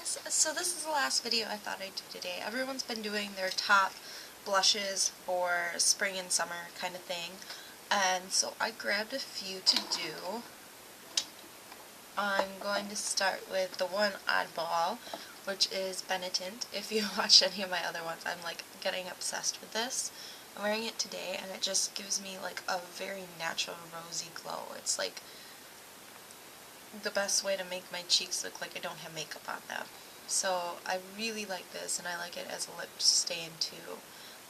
guys, so this is the last video I thought I'd do today. Everyone's been doing their top blushes for spring and summer kind of thing, and so I grabbed a few to do. I'm going to start with the one oddball, which is Benetint. If you watched any of my other ones, I'm like getting obsessed with this. I'm wearing it today and it just gives me like a very natural rosy glow. It's like the best way to make my cheeks look like I don't have makeup on them. So I really like this, and I like it as a lip stain too.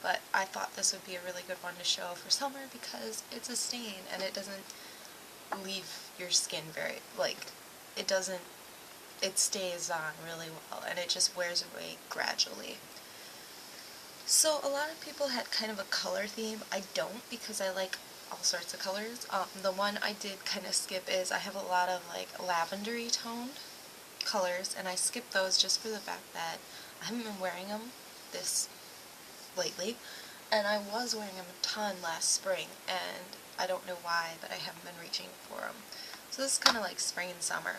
But I thought this would be a really good one to show for summer because it's a stain and it doesn't leave your skin very, like, it stays on really well and it just wears away gradually. So a lot of people had kind of a color theme. I don't, because I like all sorts of colors. The one I did kind of skip is I have a lot of like lavendery toned colors, and I skipped those just for the fact that I haven't been wearing them this lately, and I was wearing them a ton last spring, and I don't know why, but I haven't been reaching for them. So this is kind of like spring and summer.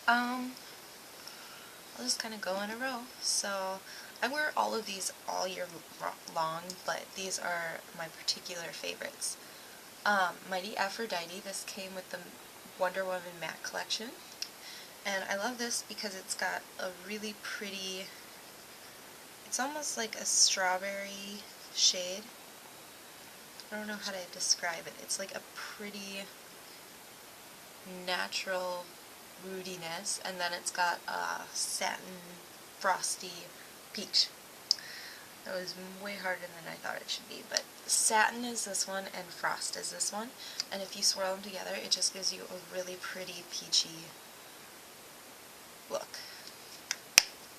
I'll just kind of go in a row. So I wear all of these all year long, but these are my particular favorites. Mighty Aphrodite, this came with the Wonder Woman matte collection, and I love this because it's got a really pretty, it's almost like a strawberry shade. I don't know how to describe it. It's like a pretty natural rudiness, and then it's got a satin frosty peach. It was way harder than I thought it should be, but satin is this one and frost is this one, and if you swirl them together it just gives you a really pretty peachy look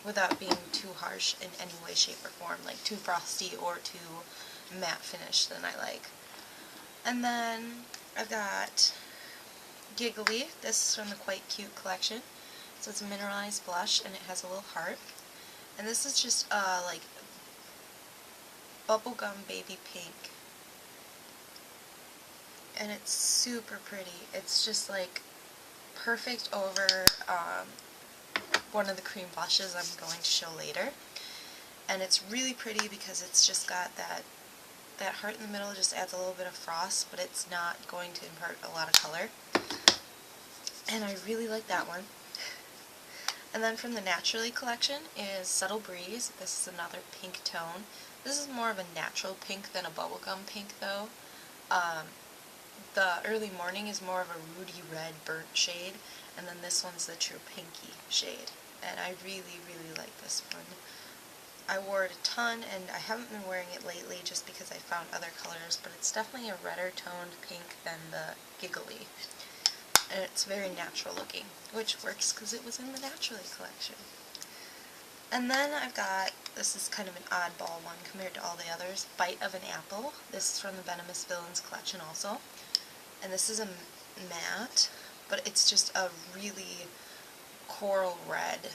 without being too harsh in any way, shape, or form, like too frosty or too matte finish than I like. And then I've got Giggly. This is from the Quite Cute collection. So it's a mineralized blush and it has a little heart. And this is just like bubblegum baby pink. And it's super pretty. It's just like perfect over one of the cream blushes I'm going to show later. And it's really pretty because it's just got that heart in the middle, just adds a little bit of frost, but it's not going to impart a lot of color. And I really like that one. And then from the Naturally collection is Subtle Breeze. This is another pink tone. This is more of a natural pink than a bubblegum pink though. The Early Morning is more of a ruddy red burnt shade, and then this one's the true pinky shade. And I really, really like this one. I wore it a ton, and I haven't been wearing it lately just because I found other colors, but it's definitely a redder toned pink than the Giggly. And it's very natural looking, which works because it was in the Naturally collection. And then I've got, this is kind of an oddball one compared to all the others, Bite of an Apple. This is from the Venomous Villains collection also. And this is a matte, but it's just a really coral red.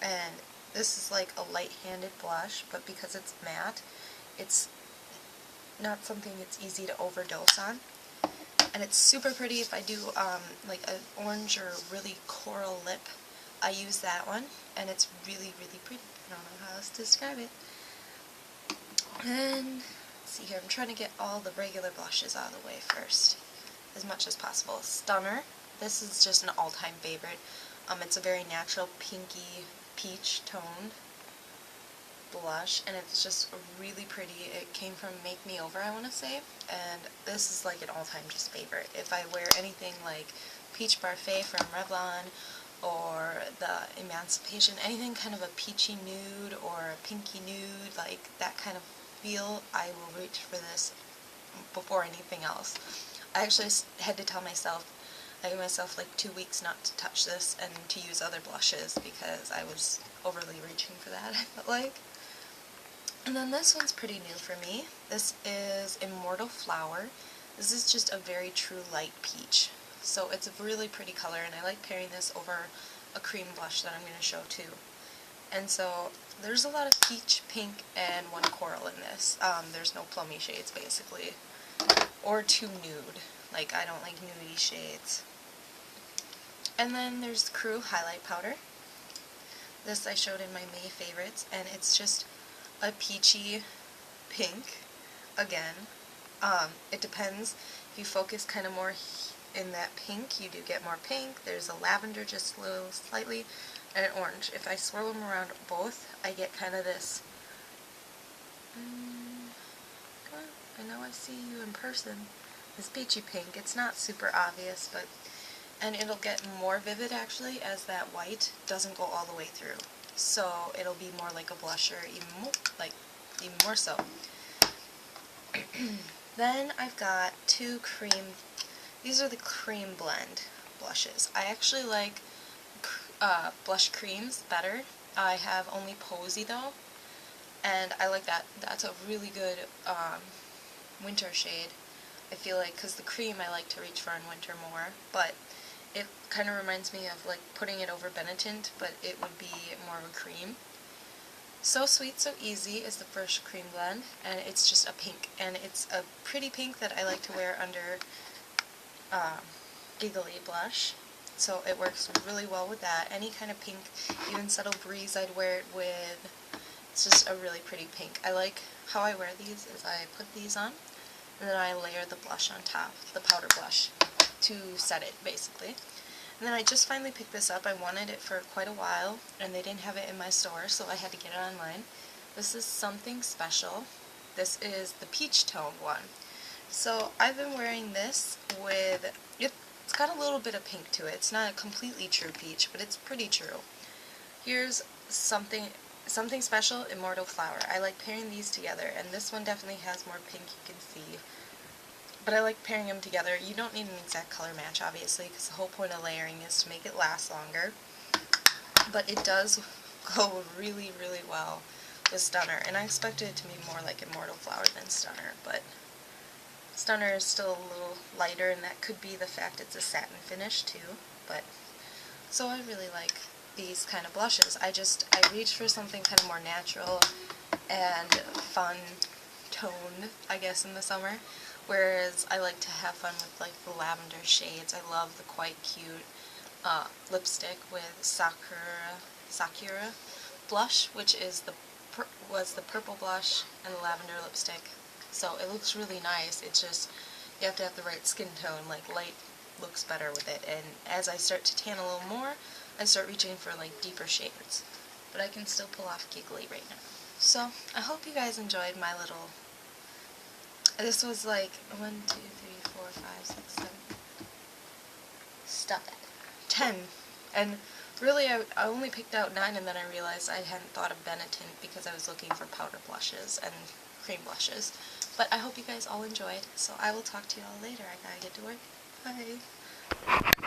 And this is like a light-handed blush, but because it's matte, it's not something it's easy to overdose on. And it's super pretty if I do like an orange or really coral lip. I use that one, and it's really, really pretty. I don't know how else to describe it. And let's see here, I'm trying to get all the regular blushes out of the way first, as much as possible. Stunner. This is just an all-time favorite. It's a very natural pinky peach toned blush, and it's just really pretty. It came from Make Me Over, I want to say, and this is like an all-time just favorite. If I wear anything like Peach Parfait from Revlon or the Emancipation, anything kind of a peachy nude or a pinky nude, like that kind of feel, I will reach for this before anything else. I actually had to tell myself, I gave myself like 2 weeks not to touch this and to use other blushes because I was overly reaching for that, I felt like. And then this one's pretty new for me. This is Immortal Flower. This is just a very true light peach. So it's a really pretty color, and I like pairing this over a cream blush that I'm going to show too. And so there's a lot of peach, pink, and one coral in this. There's no plummy shades basically, or too nude. Like, I don't like nudie shades. And then there's Crew Highlight Powder. This I showed in my May favorites, and it's just a peachy pink. Again, it depends. If you focus kind of more in that pink, you do get more pink. There's a lavender just a little slightly, and an orange. If I swirl them around both, I get kind of this, I know I see you in person, this peachy pink. It's not super obvious, but, and it'll get more vivid actually as that white doesn't go all the way through. So it'll be more like a blusher, even more so. Then I've got two these are the cremeblend blushes. I actually like blush creams better. I have only Posy though, and I like that. That's a really good winter shade. I feel like, because the cream I like to reach for in winter more, but it kind of reminds me of like putting it over Benetint, but it would be more of a cream. So Sweet So Easy is the first cream blend, and it's just a pink, and it's a pretty pink that I like to wear under Giggly blush, so it works really well with that. Any kind of pink, even Subtle Breeze I'd wear it with. It's just a really pretty pink. I like how I wear these is I put these on, and then I layer the blush on top, the powder blush, to set it basically. And then I just finally picked this up. I wanted it for quite a while, and they didn't have it in my store, so I had to get it online. This is Something Special. This is the peach tone one. So I've been wearing this with, it's got a little bit of pink to it. It's not a completely true peach, but it's pretty true. Here's Something Special, Immortal Flower. I like pairing these together, and this one definitely has more pink, you can see. But I like pairing them together. You don't need an exact color match, obviously, because the whole point of layering is to make it last longer. But it does go really, really well with Stunner, and I expected it to be more like Immortal Flower than Stunner, but Stunner is still a little lighter, and that could be the fact it's a satin finish too. But so I really like these kind of blushes. I reached for something kind of more natural and fun tone, I guess, in the summer. Whereas I like to have fun with like the lavender shades. I love the quite cute lipstick with Sakura blush, which is was the purple blush and the lavender lipstick. So it looks really nice. It's just, you have to have the right skin tone. Like light looks better with it. And as I start to tan a little more, I start reaching for like deeper shades. But I can still pull off Giggly right now. So I hope you guys enjoyed my little. This was like 1, 2, 3, 4, 5, 6, 7. Stop it. 10. And really, I only picked out 9, and then I realized I hadn't thought of Benetint because I was looking for powder blushes and cream blushes. But I hope you guys all enjoyed, so I will talk to you all later. I gotta get to work. Bye.